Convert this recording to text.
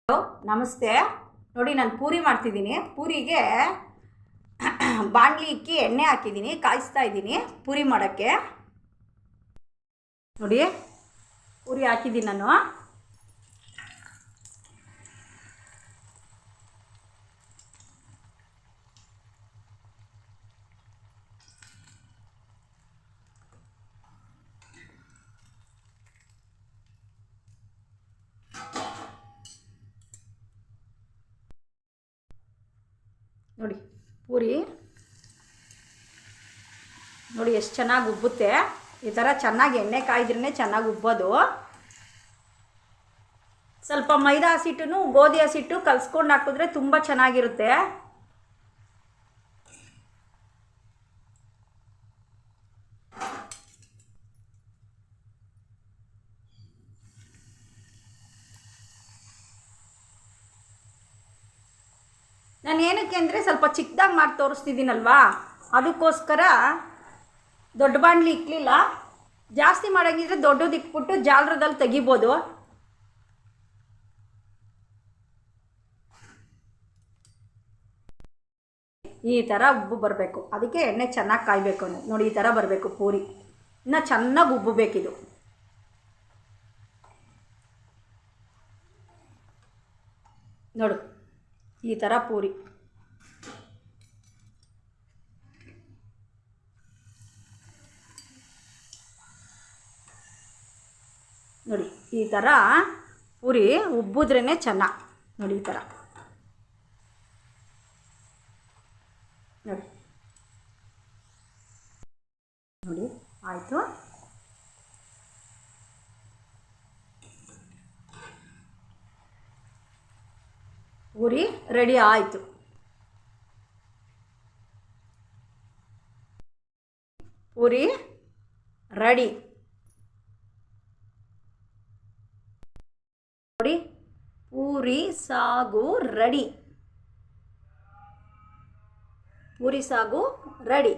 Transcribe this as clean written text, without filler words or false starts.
Hello ನಮಸ್ತೆ. ನೋಡಿ ನಾನು ಪೂರಿ ಮಾಡ್ತಿದ್ದೀನಿ. ಪೂರಿಗೆ ಬಾಣಲಿ ಇಕ್ಕಿ ಎಣ್ಣೆ ಹಾಕಿದ್ದೀನಿ, ಕಾಯಿಸ್ತಾ ಇದ್ದೀನಿ ಪೂರಿ ಮಾಡೋಕ್ಕೆ. ನೋಡಿ ಪೂರಿ ಹಾಕಿದ್ದೀನಿ ನಾನು. ನೋಡಿ ಪೂರಿ ನೋಡಿ ಎಷ್ಟು ಚೆನ್ನಾಗಿ ಉಬ್ಬುತ್ತೆ. ಈ ಥರ ಚೆನ್ನಾಗಿ ಎಣ್ಣೆ ಕಾಯ್ದ್ರೇ ಚೆನ್ನಾಗಿ ಉಬ್ಬೋದು. ಸ್ವಲ್ಪ ಮೈದಾ ಹಸಿಟ್ಟನ್ನು ಗೋಧಿ ಹಸಿಟ್ಟು ಕಲಿಸ್ಕೊಂಡು ಹಾಕಿದ್ರೆ ತುಂಬ ಚೆನ್ನಾಗಿರುತ್ತೆ. ನಾನು ಏನಕ್ಕೆ ಅಂದರೆ ಸ್ವಲ್ಪ ಚಿಕ್ಕದಾಗಿ ಮಾಡಿ ತೋರಿಸ್ತಿದ್ದೀನಲ್ವಾ, ಅದಕ್ಕೋಸ್ಕರ ದೊಡ್ಡ ಬಾಣಲಿ ಇಕ್ಕಲಿಲ್ಲ. ಜಾಸ್ತಿ ಮಾಡೋಂಗಿದ್ರೆ ದೊಡ್ಡದು ಇಕ್ಬಿಟ್ಟು ಜಾಲರದಲ್ಲಿ ತೆಗಿಬೋದು. ಈ ಥರ ಉಬ್ಬು ಬರಬೇಕು, ಅದಕ್ಕೆ ಎಣ್ಣೆ ಚೆನ್ನಾಗಿ ಕಾಯಬೇಕು. ನೋಡಿ ಈ ಥರ ಬರಬೇಕು ಪೂರಿ. ಇನ್ನು ಚೆನ್ನಾಗಿ ಉಬ್ಬಬೇಕಿದು. ನೋಡು ಈ ಥರ ಪೂರಿ. ನೋಡಿ ಈ ಥರ ಪೂರಿ ಉಬ್ಬಿದ್ರೇ ಚೆನ್ನಾಗಿ. ನೋಡಿ ಈ ಥರ ನೋಡಿ ನೋಡಿ ಆಯಿತು. ಪೂರಿ ರೆಡಿ ಆಯಿತು. ಪೂರಿ ರೆಡಿ. ನೋಡಿ ಪೂರಿ ಸಾಗು ರೆಡಿ. ಪೂರಿ ಸಾಗು ರೆಡಿ.